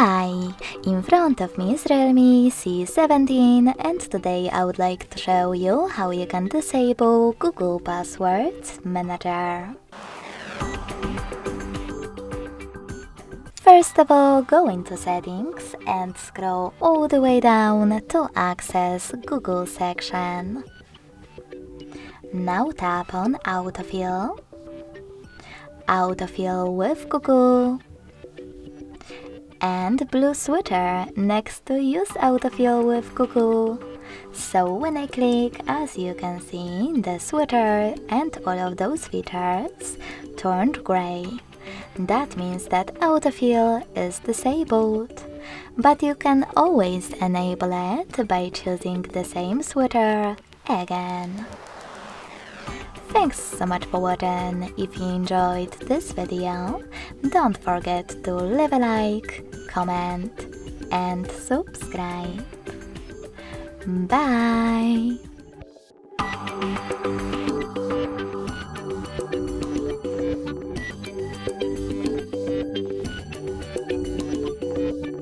Hi! In front of me is REALME C17 and today I would like to show you how you can disable Google Passwords Manager. First of all, go into Settings and scroll all the way down to access Google section. Now tap on Autofill, Autofill with Google, and blue sweater next to Use Autofill with Google. So when I click, as you can see, the sweater and all of those features turned gray. That means that autofill is disabled, but you can always enable it by choosing the same sweater again. Thanks so much for watching. If you enjoyed this video, don't forget to leave a like, comment and subscribe. Bye!